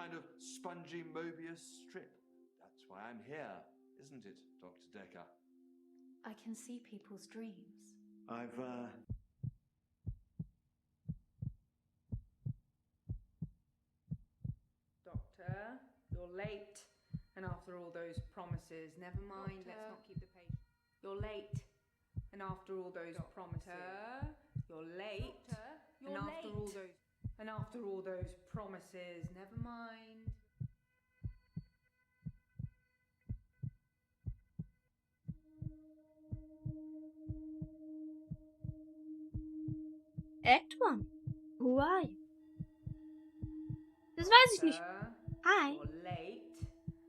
kind of spongy Mobius strip. That's why I'm here, isn't it, Dr. Dekker? I can see people's dreams. Doctor, you're late. And after all those promises, never mind, let's not keep the patient. You're late. And after all those promises, you're late. And after all those promises, never mind. Act 1. Who are you? Das weiß ich nicht. Hi. You're late.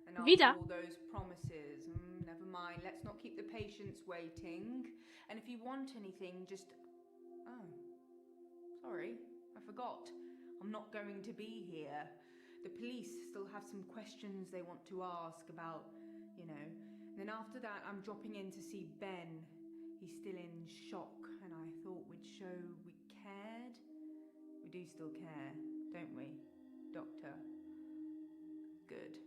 And Wieder. after all those promises, never mind, let's not keep the patients waiting. And if you want anything, just... Oh, sorry, I forgot. I'm not going to be here. The police still have some questions they want to ask about, you know. And then after that, I'm dropping in to see Ben. He's still in shock, and I thought we'd show we cared. We do still care, don't we, Doctor? Good.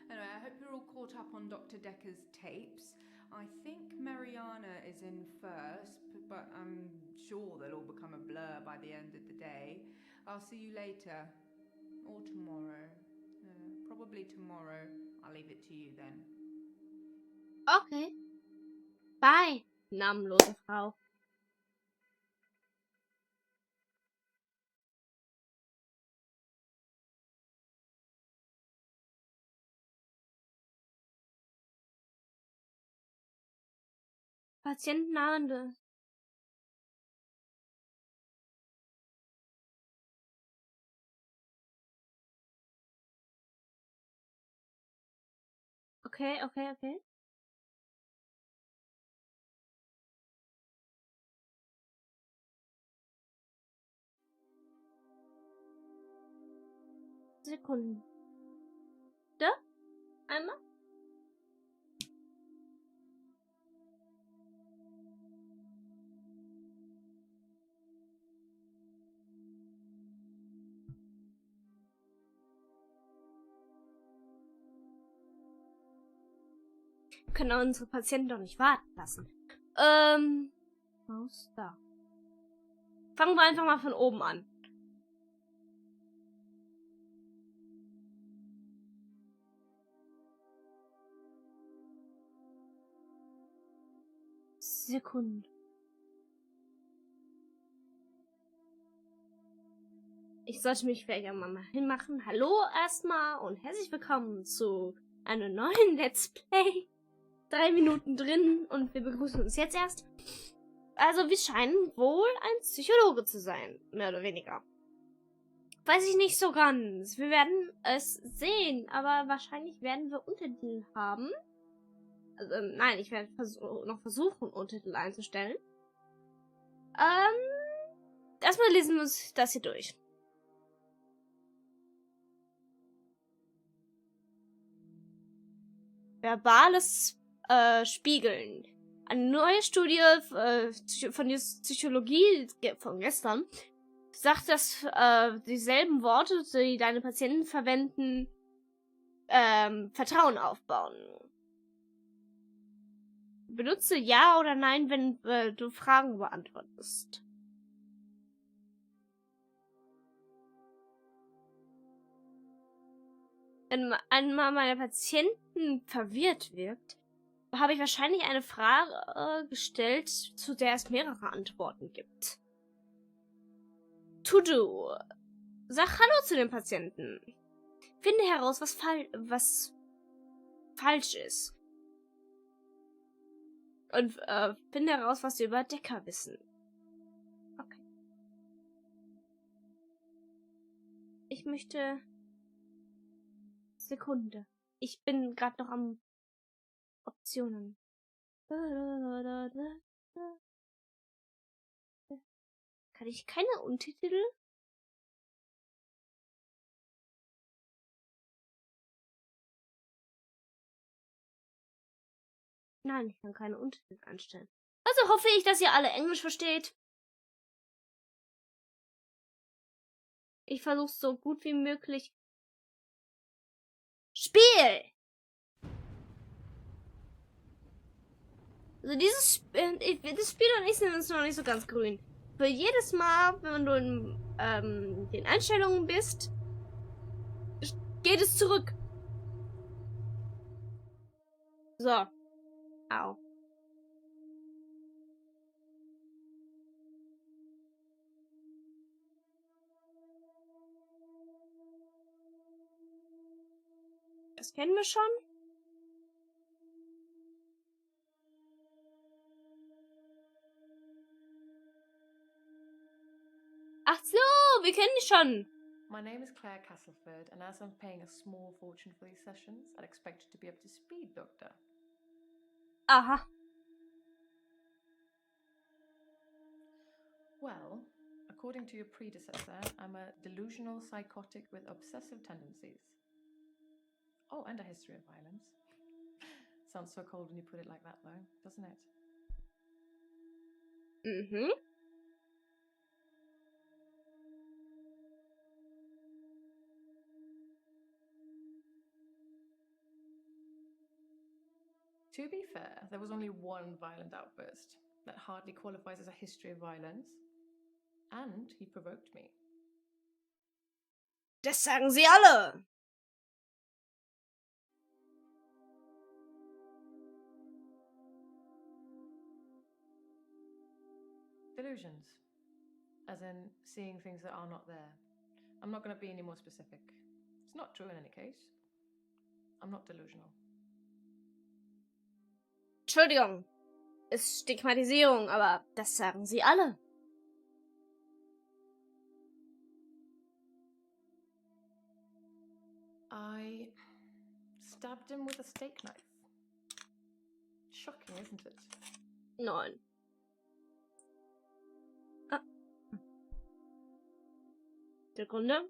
Anyway, I hope you're all caught up on Dr. Dekker's tapes. I think Mariana is in first, but I'm sure they'll all become a blur by the end of the day. I'll see you later. Or tomorrow. Probably tomorrow. I'll leave it to you then. Okay. Bye, namenlose Frau. Patientennahende. Okay. Sekunde. Einmal. Wir können unsere Patienten doch nicht warten lassen. Maus da. Fangen wir einfach mal von oben an. Sekunde. Ich sollte mich vielleicht mal hinmachen. Hallo erstmal und herzlich willkommen zu einem neuen Let's Play. 3 Minuten drin und wir begrüßen uns jetzt erst. Also wir scheinen wohl ein Psychologe zu sein, mehr oder weniger. Weiß ich nicht so ganz. Wir werden es sehen, aber wahrscheinlich werden wir Untertitel haben. Also nein, ich werde noch versuchen, Untertitel einzustellen. Erstmal lesen wir uns das hier durch. Verbales Spiegeln. Eine neue Studie von der Psychologie von gestern sagt, dass dieselben Worte, die deine Patienten verwenden, Vertrauen aufbauen. Benutze Ja oder Nein, wenn du Fragen beantwortest. Wenn einmal meine Patienten verwirrt wirkt, habe ich wahrscheinlich eine Frage gestellt, zu der es mehrere Antworten gibt. To do. Sag Hallo zu den Patienten. Finde heraus, was falsch ist. Und finde heraus, was sie über Dekker wissen. Okay. Ich möchte... Sekunde. Ich bin gerade noch am Optionen. Kann ich keine Untertitel? Nein, ich kann keine Untertitel einstellen. Also hoffe ich, dass ihr alle Englisch versteht. Ich versuche so gut wie möglich Spiel! Also das Spiel und ich sind uns noch nicht so ganz grün. Für jedes Mal, wenn du in den Einstellungen bist, geht es zurück. So. Au. Das kennen wir schon. Ach so, wir kennen die schon. My name is Claire Castleford, and as I'm paying a small fortune for these sessions, I'd expect you to be up to speed, Doctor. Aha. Well, according to your predecessor, I'm a delusional psychotic with obsessive tendencies. Oh, and a history of violence. Sounds so cold when you put it like that, though, doesn't it? Mhm. To be fair, there was only one violent outburst that hardly qualifies as a history of violence, and he provoked me. Das sagen sie alle. Delusions. As in, seeing things that are not there. I'm not going to be any more specific. It's not true in any case. I'm not delusional. Entschuldigung. Ist Stigmatisierung, aber das sagen sie alle. I stabbed him with a steak knife. Shocking, isn't it? Nein. Ah. Sekunde.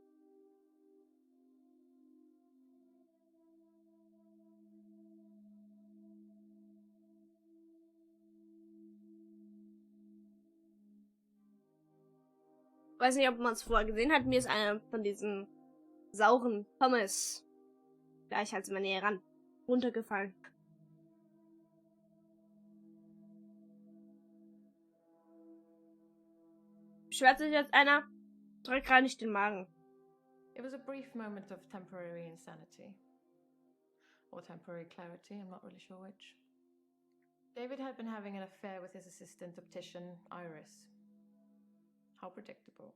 Weiß nicht, ob man es vorher gesehen hat. Mir ist einer von diesen sauren Pommes gleich als in meine Nähe ran runtergefallen. Beschwert sich jetzt einer, drückt gerade nicht den Magen. It was a brief moment of temporary insanity. Or temporary clarity, I'm not really sure which. David had been having an affair with his assistant optician, Iris. How predictable.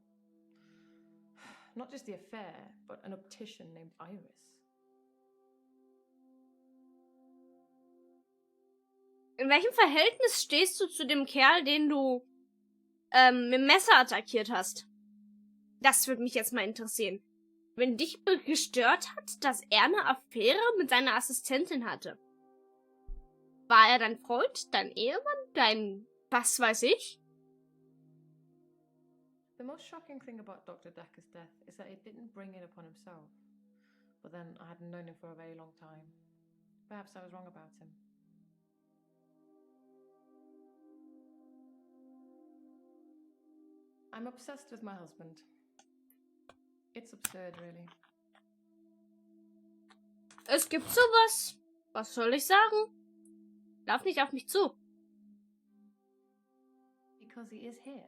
Not just the affair, but an optician named Iris. In welchem Verhältnis stehst du zu dem Kerl, den du mit dem Messer attackiert hast? Das würde mich jetzt mal interessieren. Wenn dich gestört hat, dass er eine Affäre mit seiner Assistentin hatte. War er dein Freund, dein Ehemann, dein was weiß ich? The most shocking thing about Dr. Dekker's death is that he didn't bring it upon himself. But then I hadn't known him for a very long time. Perhaps I was wrong about him. I'm obsessed with my husband. It's absurd, really. Es gibt sowas. Was soll ich sagen? Lauf nicht auf mich zu. Because he is here.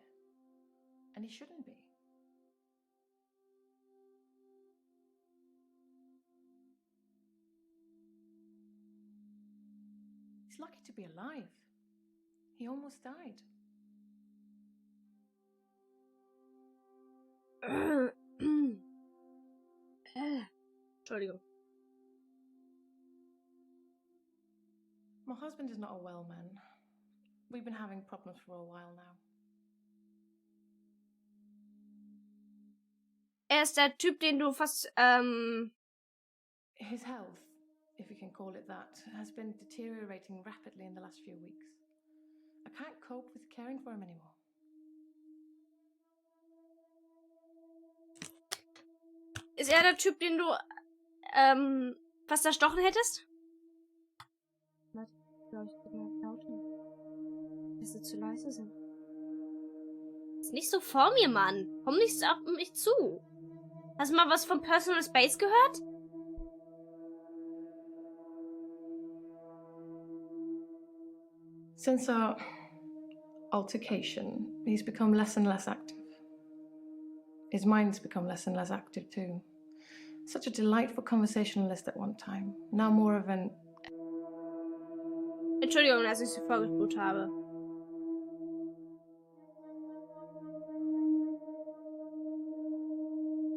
And he shouldn't be. He's lucky to be alive. He almost died. Entschuldigung. My husband is not a well man. We've been having problems for a while now. Er ist der Typ, den du fast, His health, if you can call it that, has been deteriorating rapidly in the last few weeks. I can't cope with caring for him anymore. Ist er der Typ, den du, fast erstochen hättest? Warte, glaube ich, mal lauschen. Dass sie zu leise sind. Ist nicht so vor mir, Mann. Komm nicht auf mich zu. Hast du mal was von Personal Space gehört? Since our altercation, he's become less and less active. His mind's become less and less active too. Such a delightful conversationalist at one time. Now more of an... Entschuldigung, dass ich sie vorgespult habe.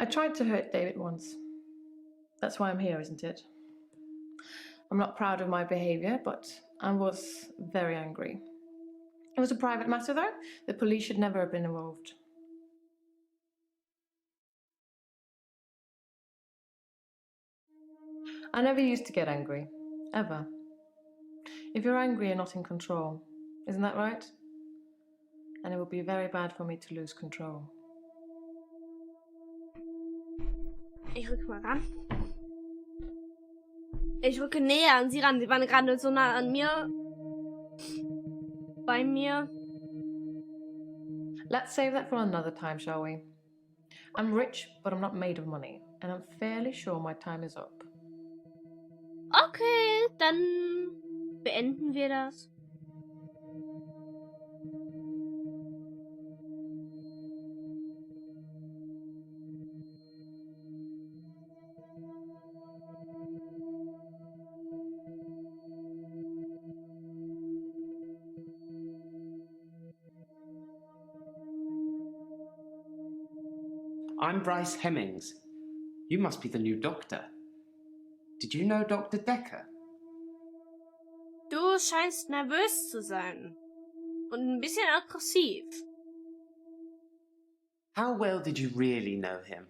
I tried to hurt David once. That's why I'm here, isn't it? I'm not proud of my behaviour, but I was very angry. It was a private matter though. The police should never have been involved. I never used to get angry. Ever. If you're angry, you're not in control. Isn't that right? And it would be very bad for me to lose control. Ich rücke mal ran. Ich rücke näher an sie ran. Sie waren gerade so nah an mir. Bei mir. Let's save that for another time, shall we? I'm rich, but I'm not made of money. And I'm fairly sure my time is up. Okay, dann beenden wir das. I'm Bryce Hemmings. You must be the new doctor. Did you know Dr. Dekker? Du scheinst nervös zu sein. Und ein bisschen aggressiv. How well did you really know him?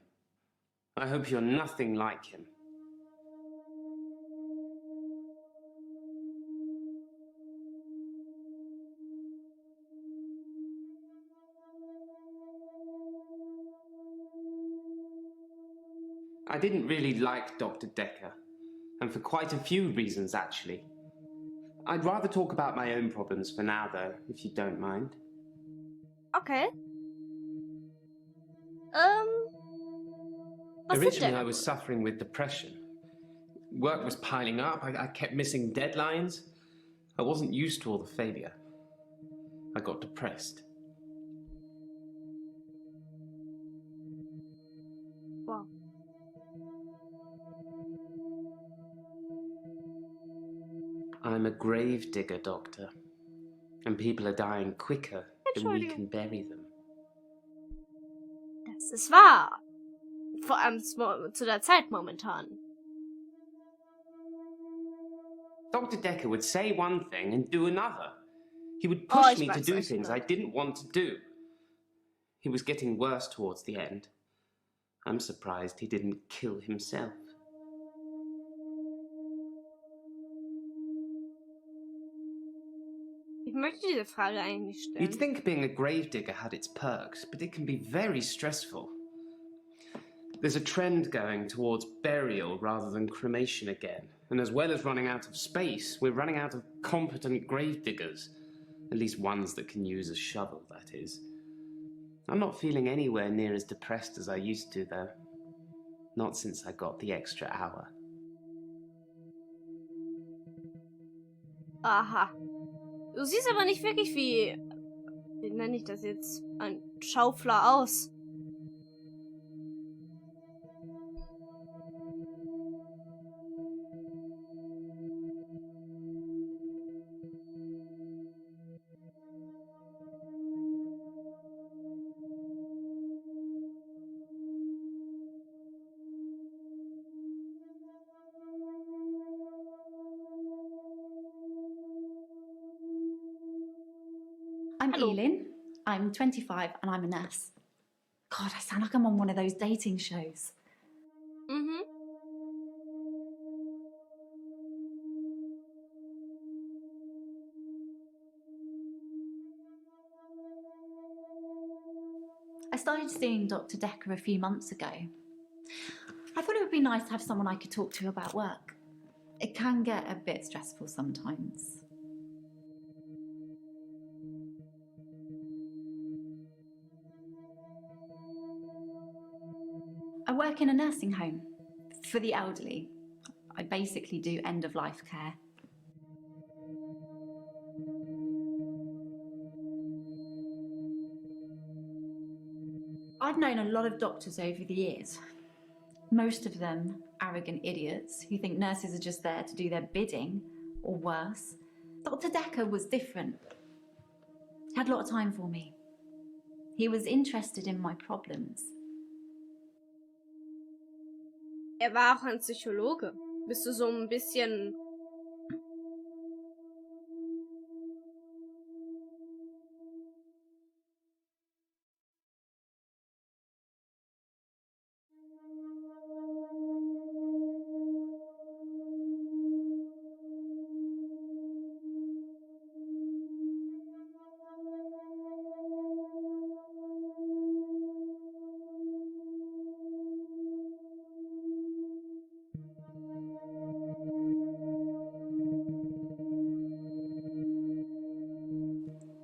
I hope you're nothing like him. I didn't really like Dr. Dekker, and for quite a few reasons actually. I'd rather talk about my own problems for now though, if you don't mind. Okay. Was Originally I was suffering with depression. Work was piling up, I kept missing deadlines. I wasn't used to all the failure. I got depressed. Wow. I'm a grave digger, Doctor. And people are dying quicker than we can bury them. Das ist wahr. Vor allem zu der Zeit momentan. Dr. Dekker would say one thing and do another. He would push me to do things I didn't want to do. He was getting worse towards the end. I'm surprised he didn't kill himself. Ich möchte diese Frage eigentlich stellen. You'd think being a gravedigger had its perks, but it can be very stressful. There's a trend going towards burial rather than cremation again. And as well as running out of space, we're running out of competent gravediggers. At least ones that can use a shovel, that is. I'm not feeling anywhere near as depressed as I used to, though. Not since I got the extra hour. Aha. Du siehst aber nicht wirklich wie nenne ich das jetzt? Ein Schaufler aus. I'm Hello. Elin. I'm 25 and I'm a nurse. God, I sound like I'm on one of those dating shows. Mhm. I started seeing Dr. Dekker a few months ago. I thought it would be nice to have someone I could talk to about work. It can get a bit stressful sometimes. I work in a nursing home for the elderly. I basically do end-of-life care. I've known a lot of doctors over the years. Most of them arrogant idiots who think nurses are just there to do their bidding, or worse. Dr. Dekker was different. He had a lot of time for me. He was interested in my problems. War auch ein Psychologe. Bist du so ein bisschen...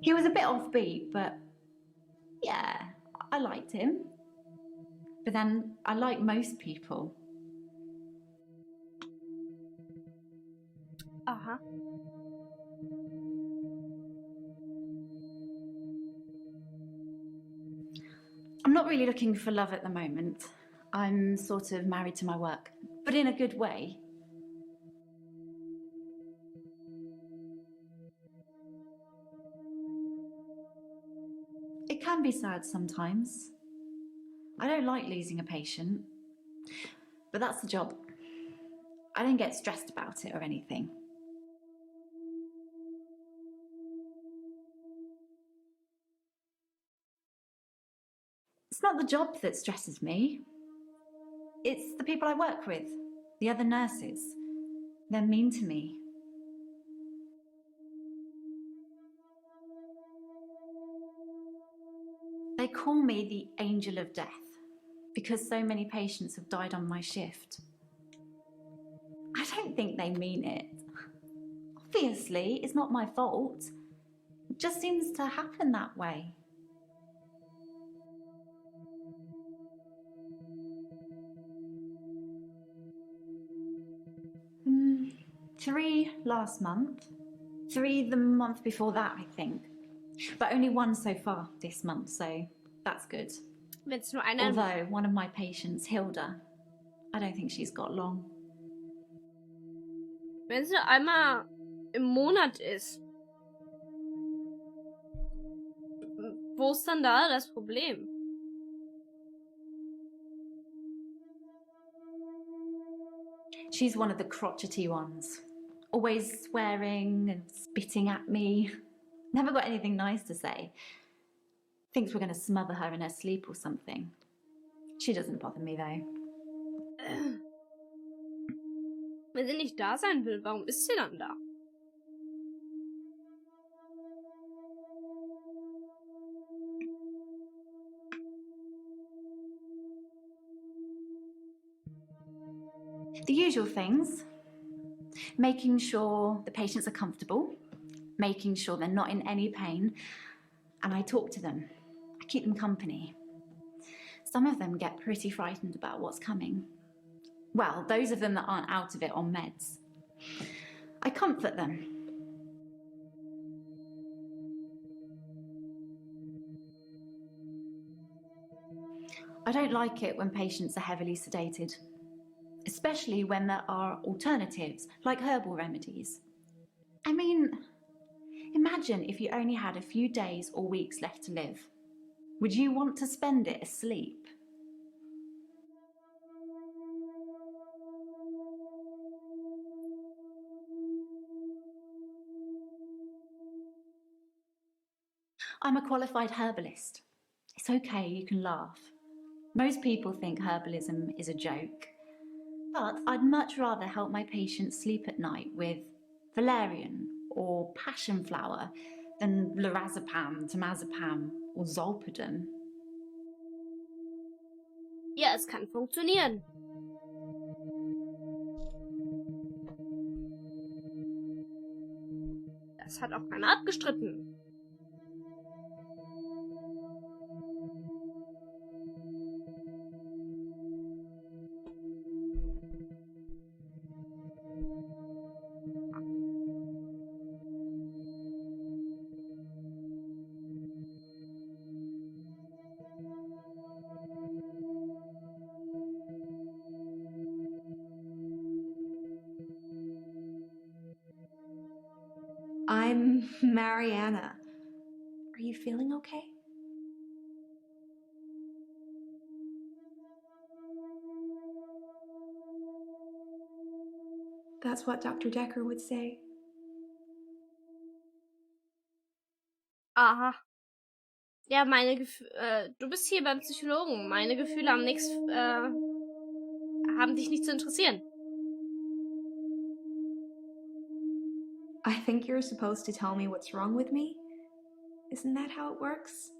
He was a bit offbeat, but yeah, I liked him. But then I like most people. Aha. I'm not really looking for love at the moment. I'm sort of married to my work, but in a good way. It can be sad sometimes. I don't like losing a patient, but that's the job. I don't get stressed about it or anything. It's not the job that stresses me. It's the people I work with, the other nurses. They're mean to me. They call me the angel of death because so many patients have died on my shift. I don't think they mean it. Obviously, it's not my fault. It just seems to happen that way. Mm, 3 last month. 3 the month before that, I think. But only 1 so far this month, so that's good. Wenn's nur einer... Although one of my patients, Hilda, I don't think she's got long. Wenn es nur einmal im Monat ist. Wo ist dann da das Problem? She's one of the crotchety ones. Always swearing and spitting at me. Never got anything nice to say. Thinks we're going to smother her in her sleep or something. She doesn't bother me though. Wenn sie nicht da sein will, warum ist sie dann da? The usual things. Making sure the patients are comfortable. Making sure they're not in any pain. And I talk to them. I keep them company. Some of them get pretty frightened about what's coming. Well, those of them that aren't out of it on meds. I comfort them. I don't like it when patients are heavily sedated, especially when there are alternatives, like herbal remedies. I mean, imagine if you only had a few days or weeks left to live. Would you want to spend it asleep? I'm a qualified herbalist. It's okay, you can laugh. Most people think herbalism is a joke. But I'd much rather help my patients sleep at night with valerian or passion flower than lorazepam, temazepam or zolpidem. Ja, es kann funktionieren. Das hat auch keiner abgestritten. I'm Mariana. Are you feeling okay? That's what Dr. Dekker would say. Aha. Ja, du bist hier beim Psychologen. Meine Gefühle haben dich nicht zu interessieren. I think you're supposed to tell me what's wrong with me. Isn't that how it works?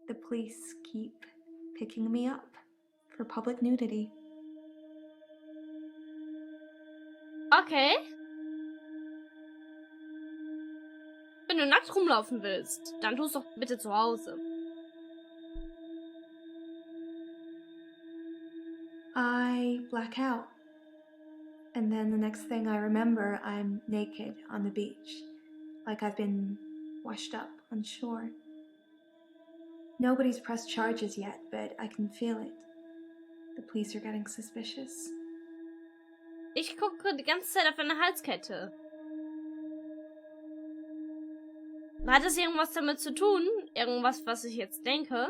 The police keep picking me up for public nudity. Okay. Wenn du nackt rumlaufen willst, dann tu es doch bitte zu Hause. I black out. And then the next thing I remember, I'm naked on the beach, like I've been washed up on shore. Nobody's pressed charges yet, but I can feel it. The police are getting suspicious. Ich gucke die ganze Zeit auf deine Halskette. Hat es irgendwas damit zu tun? Irgendwas, was ich jetzt denke?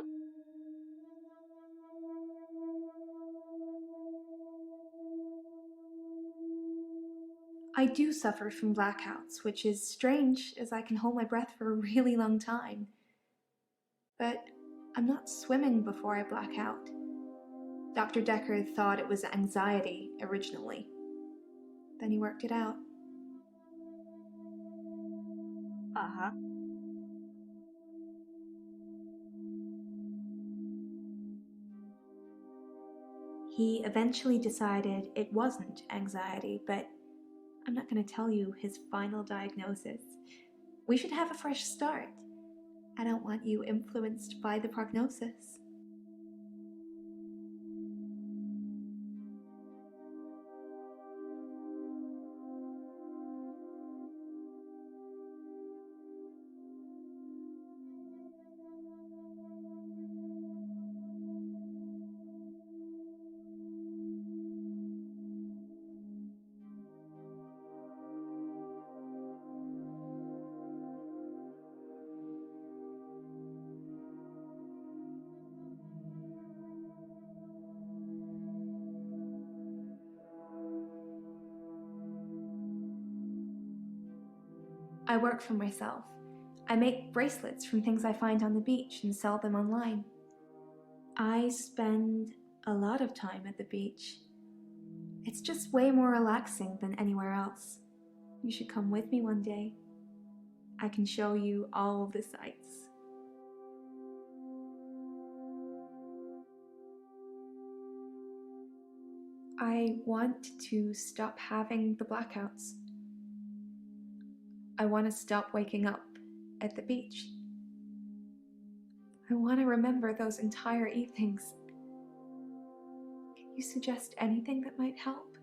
I do suffer from blackouts, which is strange as I can hold my breath for a really long time. But I'm not swimming before I black out. Dr. Dekker thought it was anxiety originally. Then he worked it out. Aha. He eventually decided it wasn't anxiety, but I'm not going to tell you his final diagnosis. We should have a fresh start. I don't want you influenced by the prognosis. I work for myself. I make bracelets from things I find on the beach and sell them online. I spend a lot of time at the beach. It's just way more relaxing than anywhere else. You should come with me one day. I can show you all of the sights. I want to stop having the blackouts. I want to stop waking up at the beach. I want to remember those entire evenings. Can you suggest anything that might help?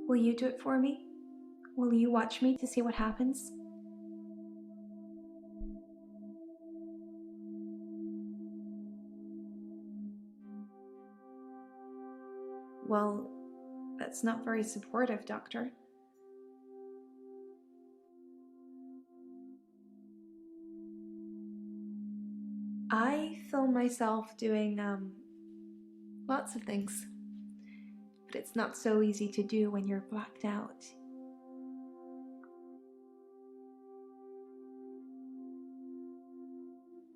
Will you do it for me? Will you watch me to see what happens? Well, that's not very supportive, Doctor. I film myself doing, lots of things. But it's not so easy to do when you're blacked out.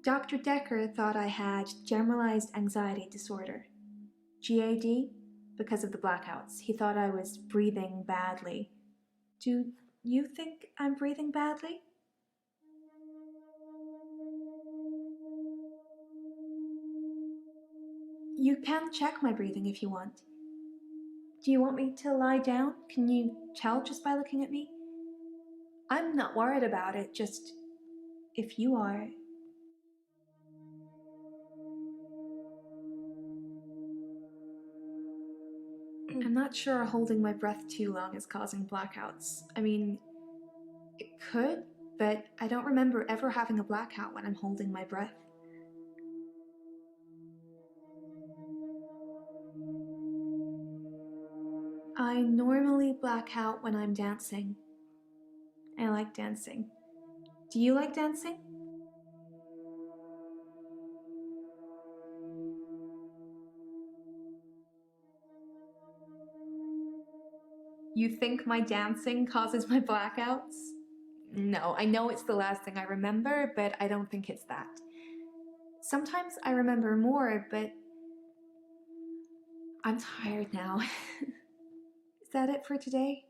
Dr. Dekker thought I had generalized anxiety disorder, GAD, because of the blackouts. He thought I was breathing badly. Do you think I'm breathing badly? You can check my breathing if you want. Do you want me to lie down? Can you tell just by looking at me? I'm not worried about it, just if you are. I'm not sure holding my breath too long is causing blackouts. I mean, it could, but I don't remember ever having a blackout when I'm holding my breath. I normally black out when I'm dancing. I like dancing. Do you like dancing? You think my dancing causes my blackouts? No, I know it's the last thing I remember, but I don't think it's that. Sometimes I remember more, but I'm tired now. Is that it for today?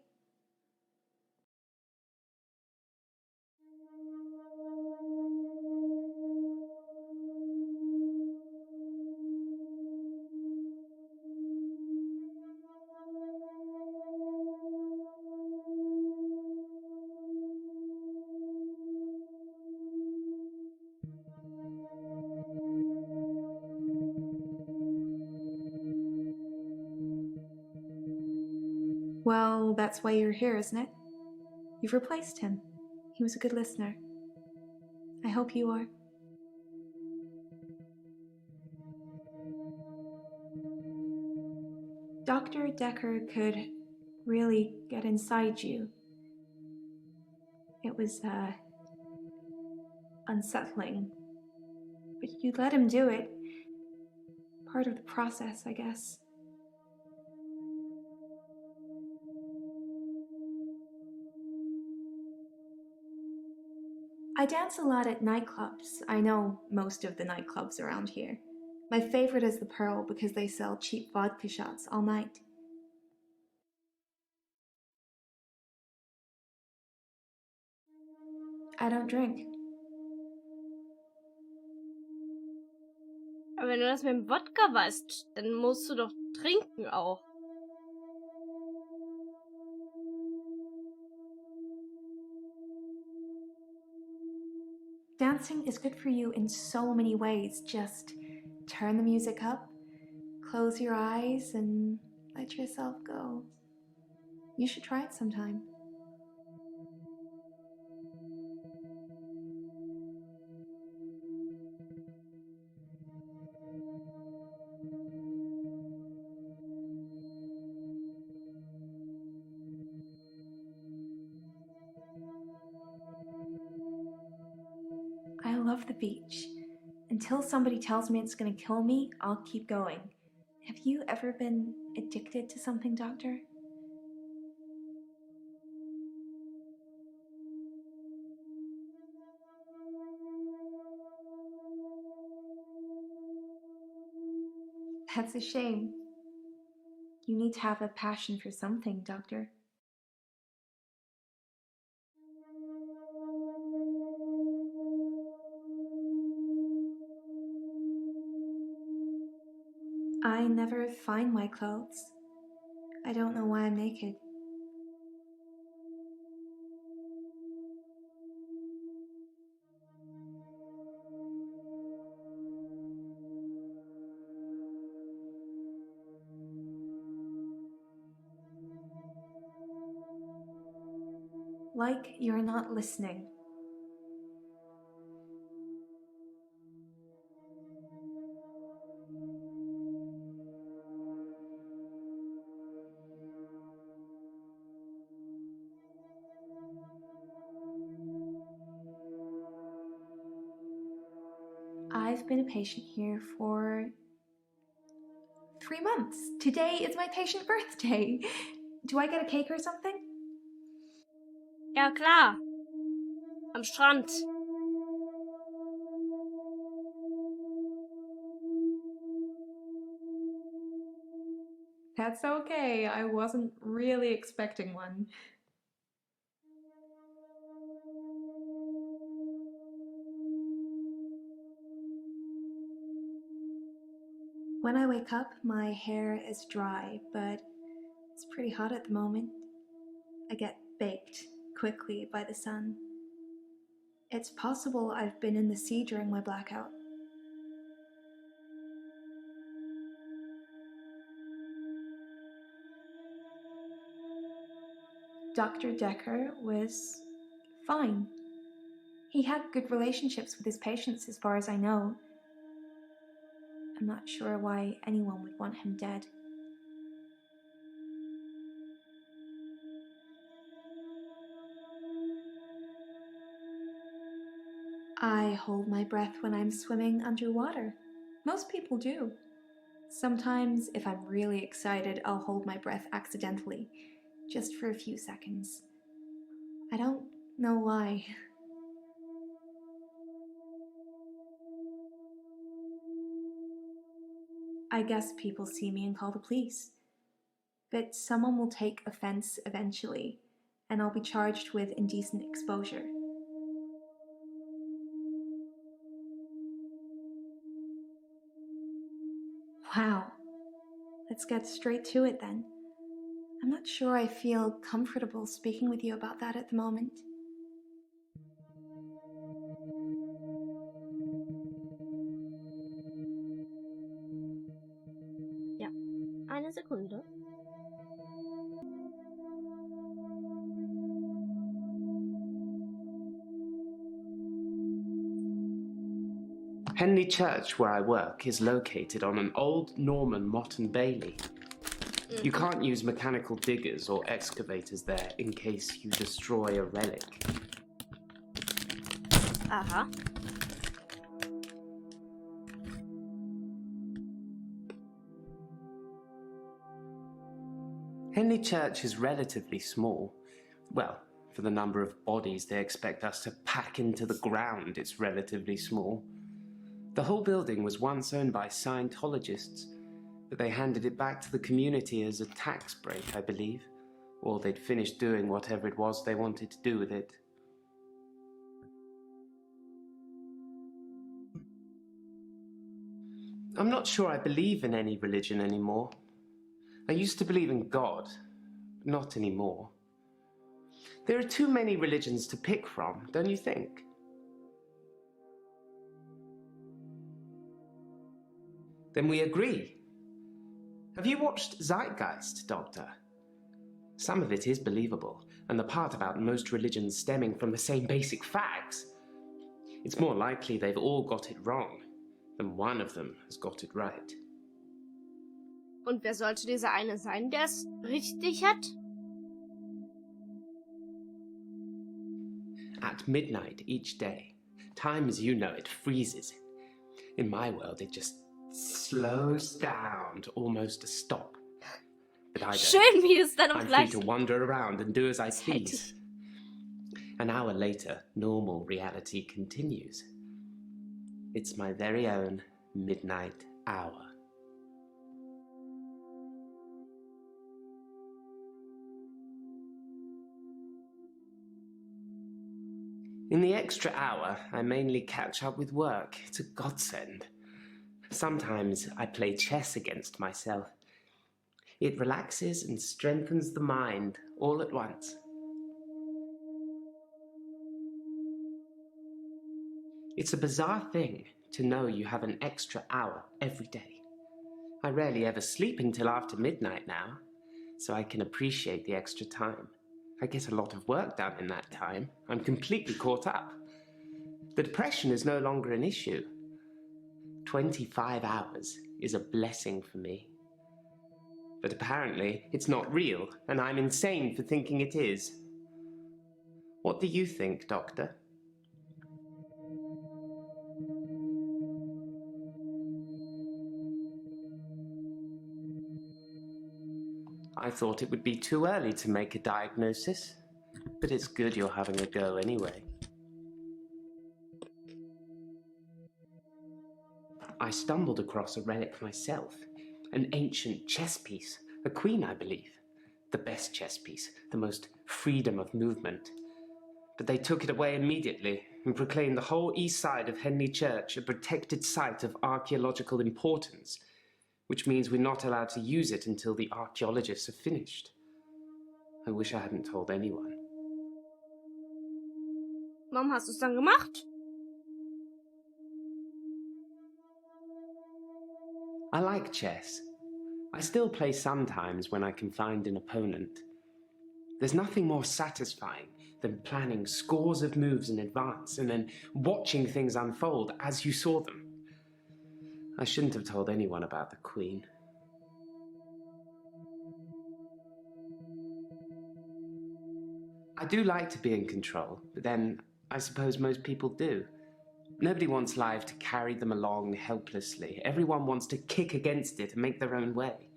Well, that's why you're here, isn't it? You've replaced him. He was a good listener. I hope you are. Dr. Dekker could really get inside you. It was, unsettling. But you let him do it. Part of the process, I guess. I dance a lot at nightclubs. I know most of the nightclubs around here. My favorite is the Pearl because they sell cheap vodka shots all night. I don't drink. Aber wenn du das mit dem Wodka weißt, dann musst du doch trinken auch. Dancing is good for you in so many ways. Just turn the music up, close your eyes, and let yourself go. You should try it sometime. I love the beach. Until somebody tells me it's gonna kill me, I'll keep going. Have you ever been addicted to something, Doctor? That's a shame. You need to have a passion for something, Doctor. I never find my clothes. I don't know why I'm naked. Like you're not listening. I've been a patient here for 3 months. Today is my patient birthday. Do I get a cake or something? Ja, klar. Am Strand. That's okay. I wasn't really expecting one. When I wake up, my hair is dry, but it's pretty hot at the moment. I get baked quickly by the sun. It's possible I've been in the sea during my blackout. Dr. Dekker was fine. He had good relationships with his patients as far as I know. I'm not sure why anyone would want him dead. I hold my breath when I'm swimming underwater. Most people do. Sometimes, if I'm really excited, I'll hold my breath accidentally, just for a few seconds. I don't know why. I guess people see me and call the police. But someone will take offense eventually, and I'll be charged with indecent exposure. Wow. Let's get straight to it then. I'm not sure I feel comfortable speaking with you about that at the moment. Ja, eine Sekunde. Henley Church, where I work, is located on an old Norman motte and bailey. You can't use mechanical diggers or excavators there in case you destroy a relic. Aha. Henley Church is relatively small. Well, for the number of bodies they expect us to pack into the ground, it's relatively small. The whole building was once owned by Scientologists, but they handed it back to the community as a tax break, I believe. Or they'd finished doing whatever it was they wanted to do with it. I'm not sure I believe in any religion anymore. I used to believe in God, but not anymore. There are too many religions to pick from, don't you think? Then we agree. Have you watched Zeitgeist, Doctor? Some of it is believable, and the part about most religions stemming from the same basic facts. It's more likely they've all got it wrong than one of them has got it right. Und wer sollte dieser eine sein, der es richtig hat? At midnight each day, time as you know it freezes. In my world, it just slows down to almost a stop. But I don't. Schön, wie es dann auch I'm free gleich... to wander around and do as I please. An hour later, normal reality continues. It's my very own midnight hour. In the extra hour, I mainly catch up with work. It's a godsend. Sometimes I play chess against myself. It relaxes and strengthens the mind all at once. It's a bizarre thing to know you have an extra hour every day. I rarely ever sleep until after midnight now, so I can appreciate the extra time. I get a lot of work done in that time. I'm completely caught up. The depression is no longer an issue. 25 hours is a blessing for me. But apparently, it's not real, and I'm insane for thinking it is. What do you think, Doctor? I thought it would be too early to make a diagnosis, but it's good you're having a go anyway. I stumbled across a relic myself, an ancient chess piece, a queen, I believe. The best chess piece, the most freedom of movement. But they took it away immediately and proclaimed the whole east side of Henley Church a protected site of archaeological importance, which means we're not allowed to use it until the archaeologists have finished. I wish I hadn't told anyone. Warum hast du es dann gemacht? I like chess. I still play sometimes when I can find an opponent. There's nothing more satisfying than planning scores of moves in advance and then watching things unfold as you saw them. I shouldn't have told anyone about the Queen. I do like to be in control, but then I suppose most people do. Nobody wants life to carry them along helplessly. Everyone wants to kick against it and make their own way.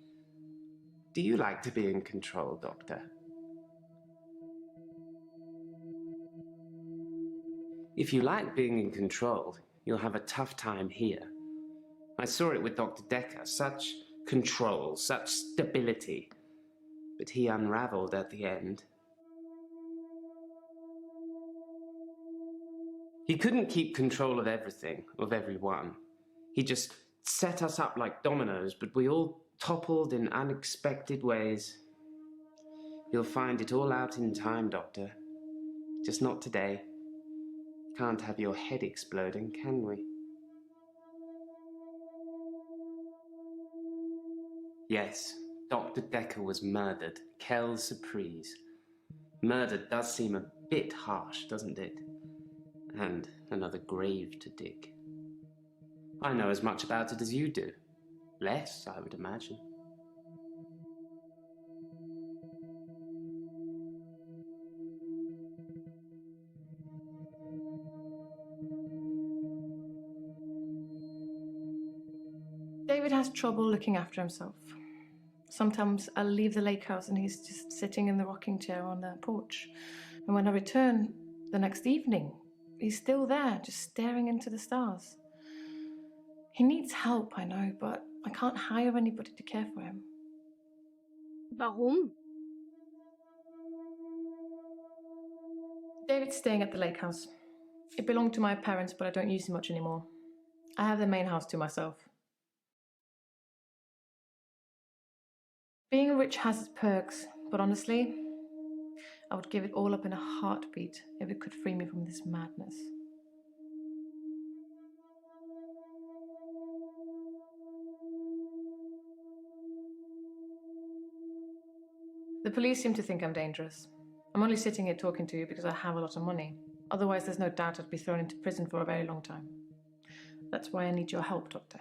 Do you like to be in control, Doctor? If you like being in control, you'll have a tough time here. I saw it with Dr. Dekker. Such control, such stability. But he unraveled at the end. He couldn't keep control of everything, of everyone. He just set us up like dominoes, but we all toppled in unexpected ways. You'll find it all out in time, Doctor. Just not today. Can't have your head exploding, can we? Yes, Dr. Dekker was murdered. Quelle surprise. Murder does seem a bit harsh, doesn't it? And another grave to dig. I know as much about it as you do. Less, I would imagine. David has trouble looking after himself. Sometimes I'll leave the lake house and he's just sitting in the rocking chair on the porch. And when I return the next evening, he's still there, just staring into the stars. He needs help, I know, but I can't hire anybody to care for him. Warum? David's staying at the lake house. It belonged to my parents, but I don't use it much anymore. I have the main house to myself. Being rich has its perks, but honestly, I would give it all up in a heartbeat if it could free me from this madness. The police seem to think I'm dangerous. I'm only sitting here talking to you because I have a lot of money. Otherwise, there's no doubt I'd be thrown into prison for a very long time. That's why I need your help, Doctor.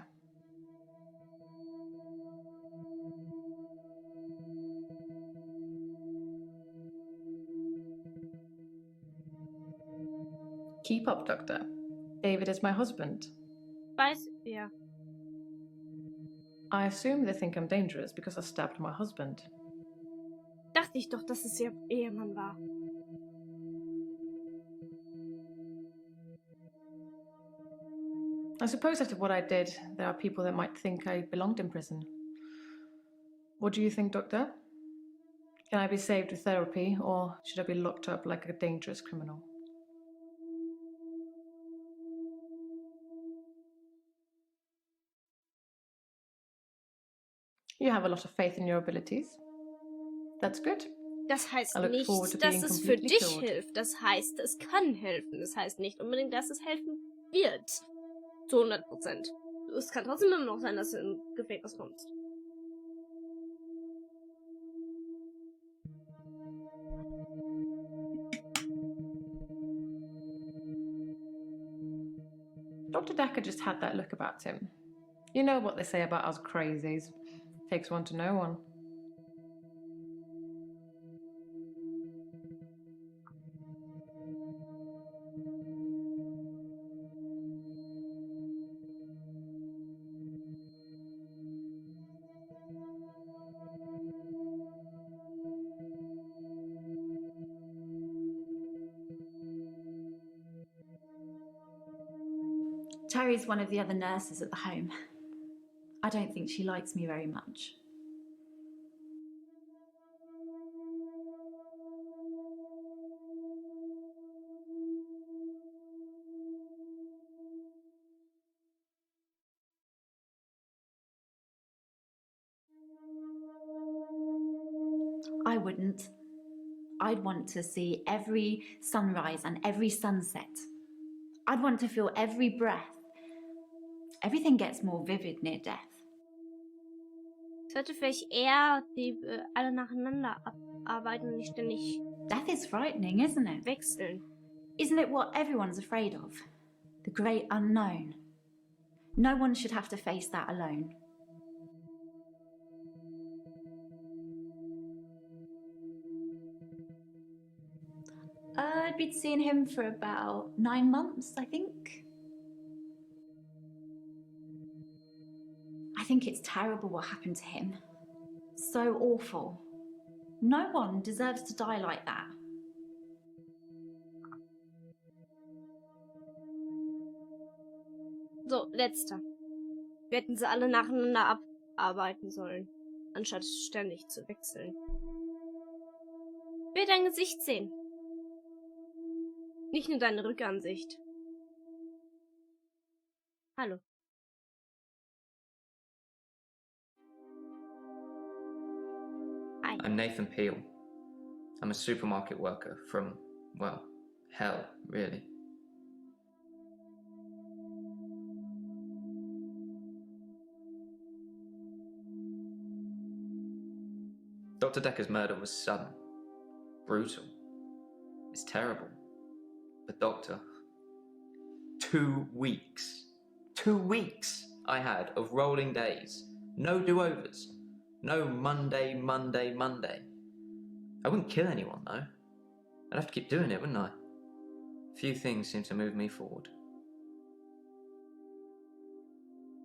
Keep up, Doctor. David is my husband. Ja. I assume they think I'm dangerous because I stabbed my husband. Dachte ich doch, dass es ihr Ehemann war. I suppose after what I did, there are people that might think I belonged in prison. What do you think, Doctor? Can I be saved with therapy, or should I be locked up like a dangerous criminal? You have a lot of faith in your abilities. That's good. Das heißt I look nicht, forward to dass being es für completely dich cured. hilft. Das heißt, es kann helfen. Das heißt nicht unbedingt, dass es helfen wird. Zu 100%. Es kann trotzdem immer noch sein, dass du in Gefängnis kommst. Dr. Dekker just had that look about him. You know what they say about us crazies. Takes one to know one. Terry's one of the other nurses at the home. I don't think she likes me very much. I wouldn't. I'd want to see every sunrise and every sunset. I'd want to feel every breath. Everything gets more vivid near death. Ich sollte vielleicht eher die alle nacheinander abarbeiten und nicht ständig Death is frightening, isn't it? wechseln. Isn't it what everyone's afraid of? The great unknown. No one should have to face that alone. I'd been seeing him for about 9 months, I think. I think it's terrible what happened to him. So awful. No one deserves to die like that. So, letzter. Wir hätten sie alle nacheinander abarbeiten sollen, anstatt ständig zu wechseln. Ich will dein Gesicht sehen. Nicht nur deine Rückansicht. Hallo. Hi. I'm Nathan Peel. I'm a supermarket worker from, well, hell, really. Dr. Dekker's murder was sudden, brutal. It's terrible. But doctor, 2 weeks. 2 weeks I had of rolling days. No do-overs. No Monday, Monday, Monday. I wouldn't kill anyone, though. I'd have to keep doing it, wouldn't I? Few things seem to move me forward.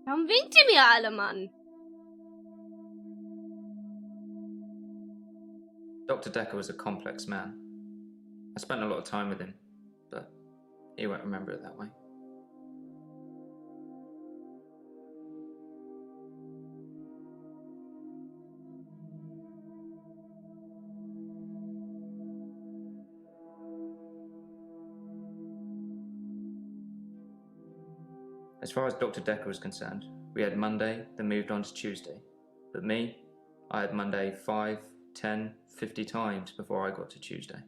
Warum winkt ihr mir alle, Mann? Dr. Dekker was a complex man. I spent a lot of time with him, but he won't remember it that way. As far as Dr. Dekker was concerned, we had Monday, then moved on to Tuesday. But me, I had Monday 5, 10, 50 times before I got to Tuesday.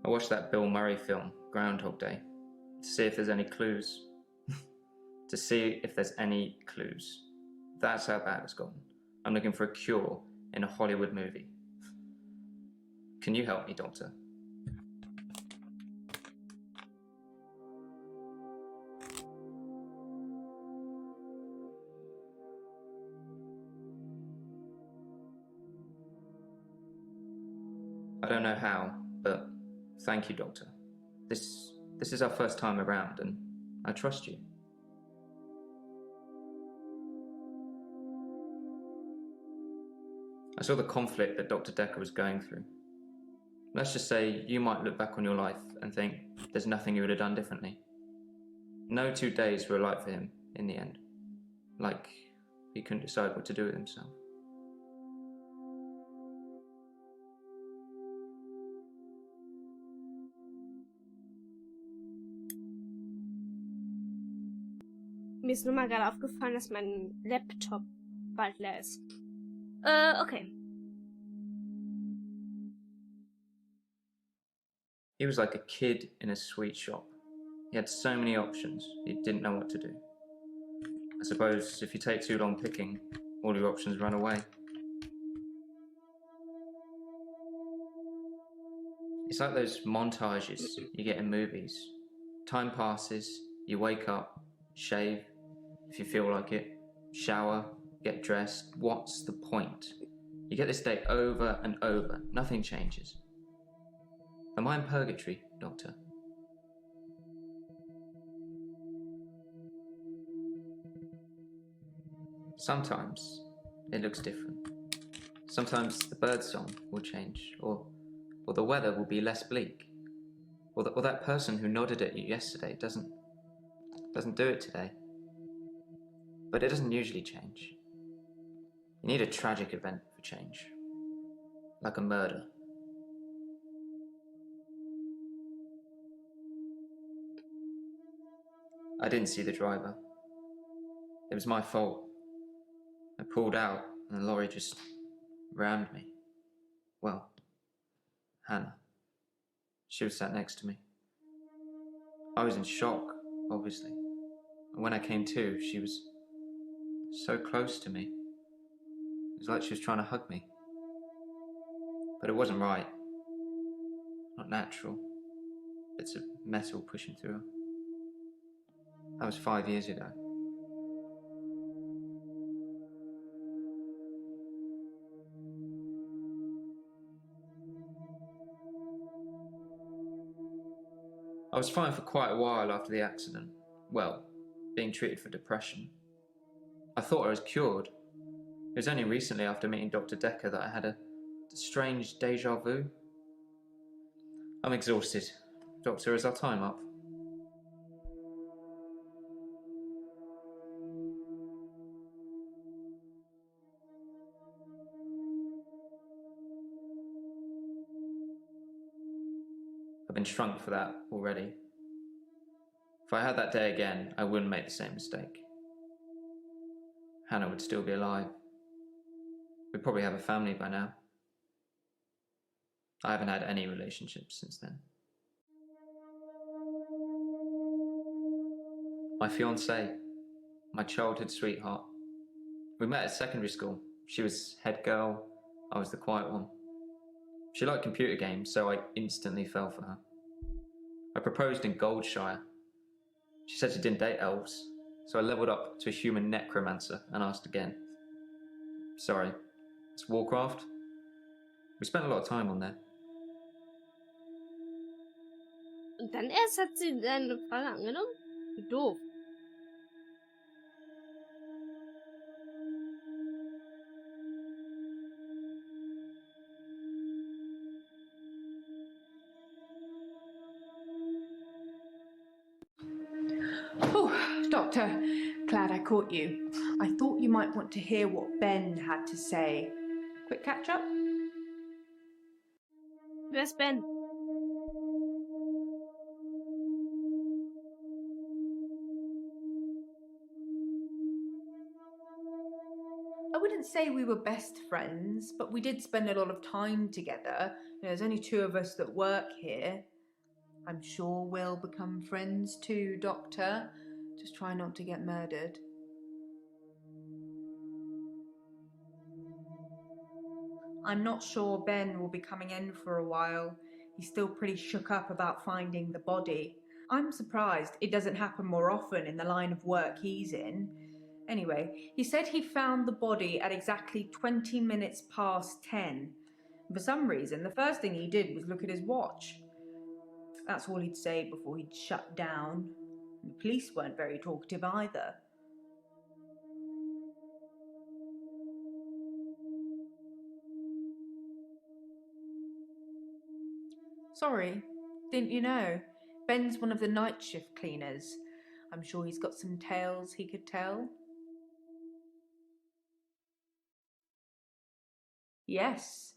I watched that Bill Murray film, Groundhog Day, to see if there's any clues. To see if there's any clues. That's how bad it's gotten. I'm looking for a cure in a Hollywood movie. Can you help me, Doctor? I don't know how, but thank you, Doctor. This is our first time around, and I trust you. I saw the conflict that Dr. Dekker was going through. Let's just say you might look back on your life and think there's nothing you would have done differently. No 2 days were alike for him in the end. Like he couldn't decide what to do with himself. Mir ist nur mal gerade aufgefallen, dass mein Laptop bald leer ist. Okay. He was like a kid in a sweet shop. He had so many options, he didn't know what to do. I suppose if you take too long picking, all your options run away. It's like those montages you get in movies. Time passes, you wake up, shave, if you feel like it, shower, get dressed. What's the point? You get this day over and over, nothing changes. Am I in purgatory, Doctor? Sometimes it looks different. Sometimes the birdsong will change, or the weather will be less bleak, or that person who nodded at you yesterday doesn't do it today. But it doesn't usually change. You need a tragic event for change, like a murder. I didn't see the driver. It was my fault. I pulled out and the lorry just rammed me. Well, Hannah. She was sat next to me. I was in shock, obviously. And when I came to, she was so close to me. It was like she was trying to hug me. But it wasn't right. Not natural. Bits of metal pushing through her. That was 5 years ago. I was fine for quite a while after the accident. Well, being treated for depression. I thought I was cured. It was only recently after meeting Dr. Dekker that I had a strange deja vu. I'm exhausted. Doctor, is our time up? I've been shrunk for that already. If I had that day again, I wouldn't make the same mistake. Hannah would still be alive. We'd probably have a family by now. I haven't had any relationships since then. My fiancée, my childhood sweetheart. We met at secondary school. She was head girl, I was the quiet one. She liked computer games, so I instantly fell for her. I proposed in Goldshire. She said she didn't date elves, so I leveled up to a human necromancer and asked again. Sorry, it's Warcraft? We spent a lot of time on there. Und dann erst hat sie deine Frage angenommen? Wie doof. Oh, Doctor, glad I caught you. I thought you might want to hear what Ben had to say. Quick catch up? Wer ist Ben? I wouldn't say we were best friends, but we did spend a lot of time together. There's only 2 of us that work here. I'm sure we'll become friends too, Doctor. Just try not to get murdered. I'm not sure Ben will be coming in for a while. He's still pretty shook up about finding the body. I'm surprised it doesn't happen more often in the line of work he's in. Anyway, he said he found the body at exactly 20 minutes past 10. For some reason, the first thing he did was look at his watch. That's all he'd say before he'd shut down. The police weren't very talkative either. Sorry, didn't you know? Ben's one of the night shift cleaners. I'm sure he's got some tales he could tell. Yes,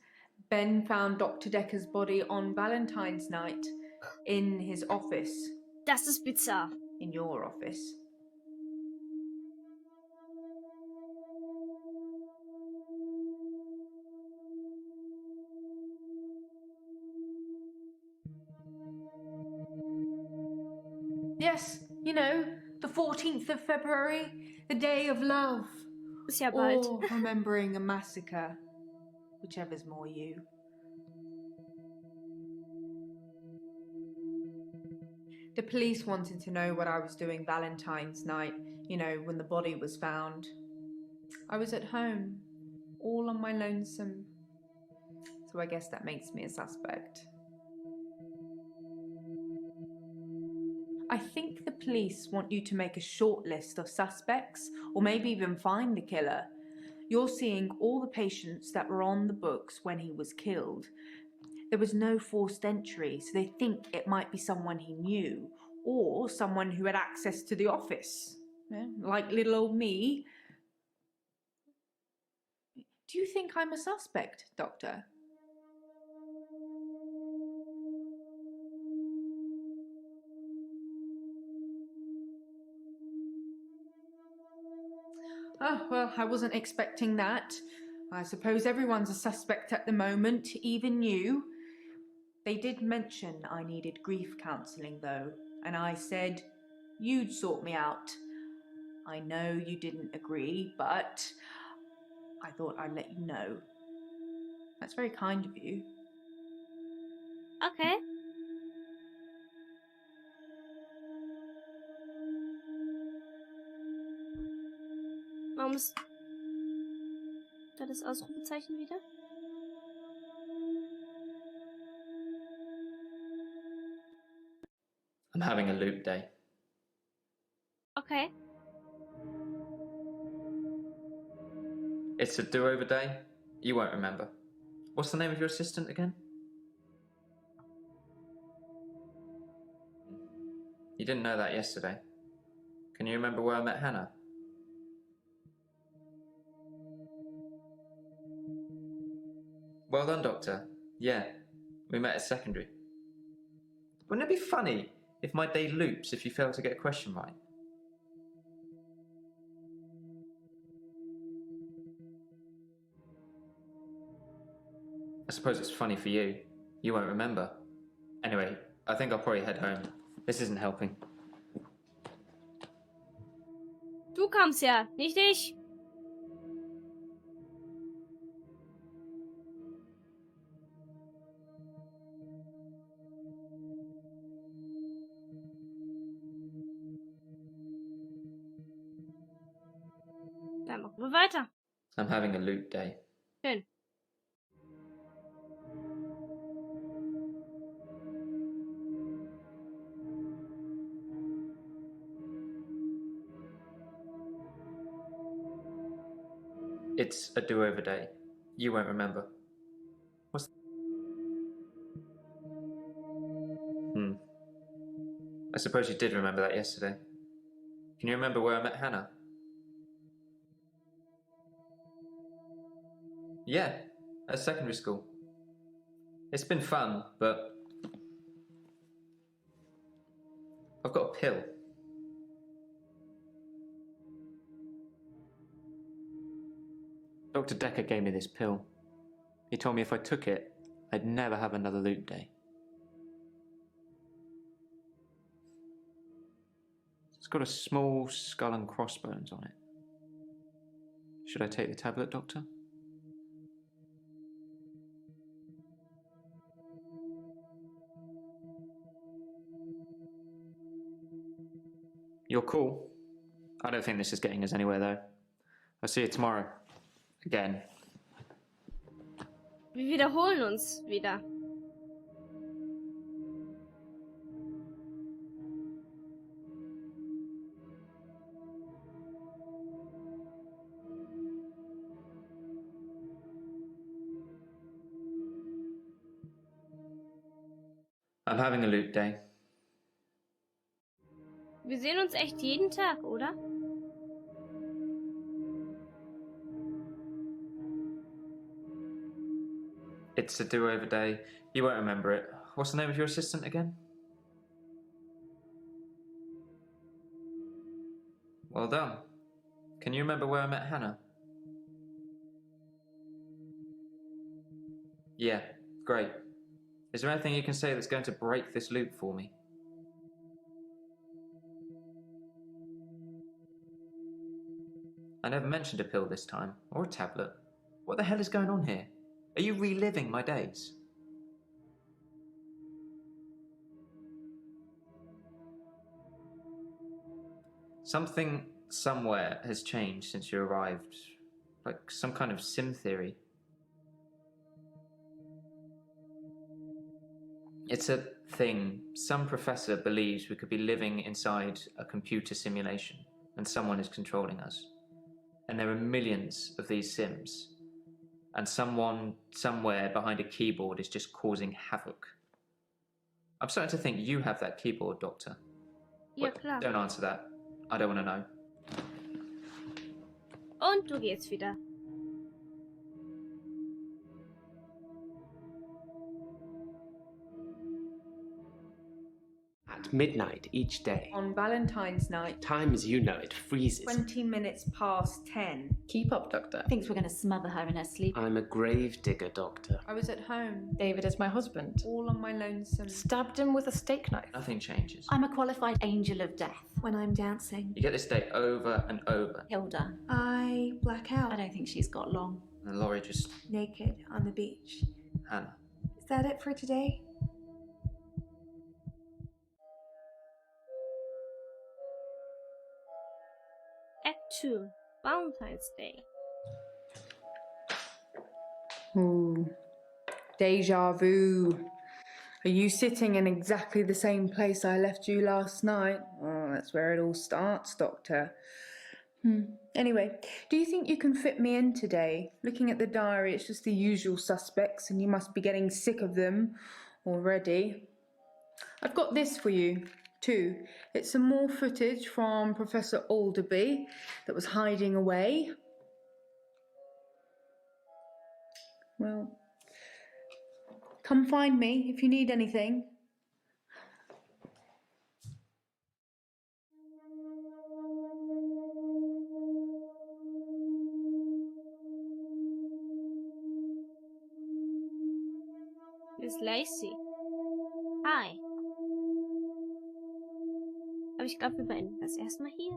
Ben found Dr. Dekker's body on Valentine's night in his office. Das ist bizarr. In your office. Yes, you know, the 14th of February, the day of love. Ist ja bald. Or remembering a massacre. Whichever's more you. The police wanted to know what I was doing Valentine's night, you know, when the body was found. I was at home, all on my lonesome. So I guess that makes me a suspect. I think the police want you to make a short list of suspects, or maybe even find the killer. You're seeing all the patients that were on the books when he was killed. There was no forced entry, so they think it might be someone he knew, or someone who had access to the office. Like little old me. Do you think I'm a suspect, Doctor? Oh, well, I wasn't expecting that. I suppose everyone's a suspect at the moment, even you. They did mention I needed grief counselling, though, and I said you'd sort me out. I know you didn't agree, but I thought I'd let you know. That's very kind of you. Okay. Warum ist da das Ausrufezeichen wieder? I'm having a loop day. Okay. It's a do-over day. You won't remember. What's the name of your assistant again? You didn't know that yesterday. Can you remember where I met Hannah? Well done, Doctor. Yeah, we met at secondary. Wouldn't it be funny if my day loops if you fail to get a question right? I suppose it's funny for you. You won't remember. Anyway, I think I'll probably head home. This isn't helping. Du kamst ja, nicht ich. Dann machen wir weiter. I'm having a loop day. Schön. It's a do-over day. You won't remember. What's... I suppose you did remember that yesterday. Can you remember where I met Hannah? Yeah, at secondary school. It's been fun, but I've got a pill. Dr. Dekker gave me this pill. He told me if I took it, I'd never have another loop day. It's got a small skull and crossbones on it. Should I take the tablet, Doctor? You're cool. I don't think this is getting us anywhere, though. I'll see you tomorrow. Again. Wir wiederholen uns wieder. I'm having a loop day. Wir sehen uns echt jeden Tag, oder? It's a do-over day. You won't remember it. What's the name of your assistant again? Well done. Can you remember where I met Hannah? Yeah, great. Is there anything you can say that's going to break this loop for me? I never mentioned a pill this time, or a tablet. What the hell is going on here? Are you reliving my days? Something somewhere has changed since you arrived. Like some kind of sim theory. It's a thing. Some professor believes we could be living inside a computer simulation and someone is controlling us. And there are millions of these sims. And someone somewhere behind a keyboard is just causing havoc. I'm starting to think you have that keyboard, Doctor. Ja, Wait, klar. don't answer that. I don't want to know. Und du gehst wieder. At at midnight each day. On Valentine's night, Time as you know it freezes. 20 minutes past 10. Keep up, Doctor. Thinks we're going to smother her in her sleep. I'm a grave digger, Doctor. I was at home, David is my husband. all on my lonesome. Stabbed him with a steak knife. Nothing changes. I'm a qualified angel of death. When I'm dancing, You get this day over and over. Hilda. I black out, I don't think she's got long. And Laurie just, naked on the beach. Hannah. Is that it for today? Act 2. Valentine's Day. Ooh. Deja vu. Are you sitting in exactly the same place I left you last night? Oh, that's where it all starts, Doctor. Anyway, do you think you can fit me in today? Looking at the diary, it's just the usual suspects, and you must be getting sick of them already. I've got this for you, too. It's some more footage from Professor Alderby that was hiding away. Well, come find me if you need anything. Miss Lacey. Hi. Aber ich glaube, wir beenden das erstmal hier.